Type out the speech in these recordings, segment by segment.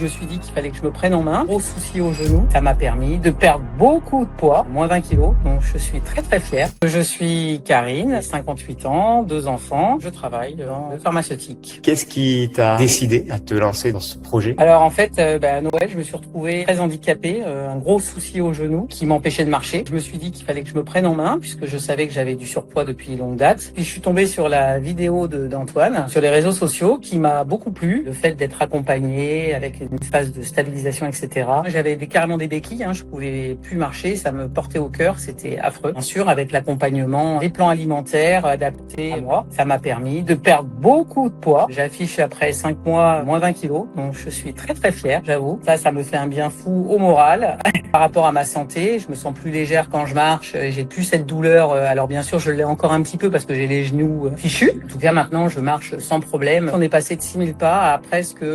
Je me suis dit qu'il fallait que je me prenne en main. Gros souci au genou. Ça m'a permis de perdre beaucoup de poids, moins 20 kilos. Donc je suis très très fière. Je suis Karine, 58 ans, 2 enfants. Je travaille dans le pharmaceutique. Qu'est-ce qui t'a décidé à te lancer dans ce projet? Alors en fait, à Noël, je me suis retrouvé très handicapé, un gros souci au genou qui m'empêchait de marcher. Je me suis dit qu'il fallait que je me prenne en main puisque je savais que j'avais du surpoids depuis longue date. Puis je suis tombé sur la vidéo d'Antoine sur les réseaux sociaux qui m'a beaucoup plu. Le fait d'être accompagné avec une phase de stabilisation, etc. J'avais carrément des béquilles, je pouvais plus marcher, ça me portait au cœur, c'était affreux. Bien sûr, avec l'accompagnement, des plans alimentaires adaptés à moi, ça m'a permis de perdre beaucoup de poids. J'affiche après 5 mois moins 20 kilos, donc je suis très très fière, j'avoue. Ça me fait un bien fou au moral. Par rapport à ma santé, je me sens plus légère quand je marche, j'ai plus cette douleur. Alors bien sûr, je l'ai encore un petit peu parce que j'ai les genoux fichus. En tout cas, maintenant, je marche sans problème. On est passé de 6 000 pas à presque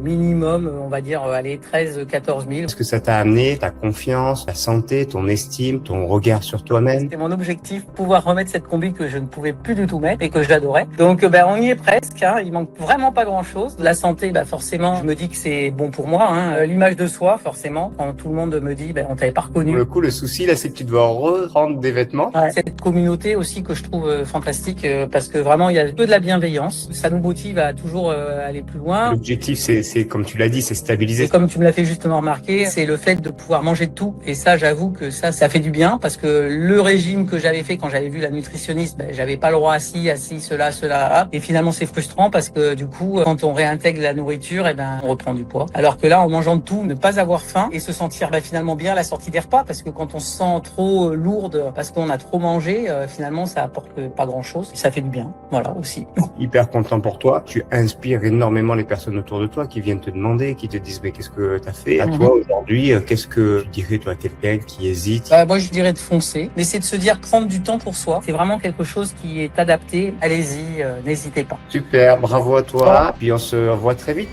minimum, on va dire, 13-14 000. Est-ce que ça t'a amené ta confiance, ta santé, ton estime, ton regard sur toi-même? C'était mon objectif, pouvoir remettre cette combi que je ne pouvais plus du tout mettre et que j'adorais. Donc, on y est presque. Il manque vraiment pas grand-chose. La santé, forcément, je me dis que c'est bon pour moi. L'image de soi, forcément, quand tout le monde me dit, on t'avait pas reconnu. Pour le coup, le souci là, c'est que tu dois reprendre des vêtements. Ouais, cette communauté aussi que je trouve fantastique parce que vraiment, il y a que de la bienveillance. Ça nous motive à toujours aller plus loin. L'objectif, c'est comme tu l'as dit, c'est stabiliser. Et comme tu me l'as fait justement remarquer, c'est le fait de pouvoir manger de tout. Et ça, j'avoue que ça fait du bien parce que le régime que j'avais fait quand j'avais vu la nutritionniste, j'avais pas le droit à ci, cela. Et finalement, c'est frustrant parce que du coup, quand on réintègre la nourriture, on reprend du poids. Alors que là, en mangeant de tout, ne pas avoir faim et se sentir finalement bien à la sortie des repas parce que quand on se sent trop lourde parce qu'on a trop mangé, finalement, ça apporte pas grand-chose. Et ça fait du bien. Voilà, aussi. Hyper content pour toi. Tu inspires énormément les personnes autour de toi qui viennent te demander, qui te disent mais qu'est-ce que tu as fait à toi aujourd'hui? Qu'est-ce que tu dirais toi à quelqu'un qui hésite? Moi, je dirais de foncer, mais c'est de se dire prendre du temps pour soi. C'est vraiment quelque chose qui est adapté. Allez-y, n'hésitez pas. Super, bravo à toi. Puis on se revoit très vite.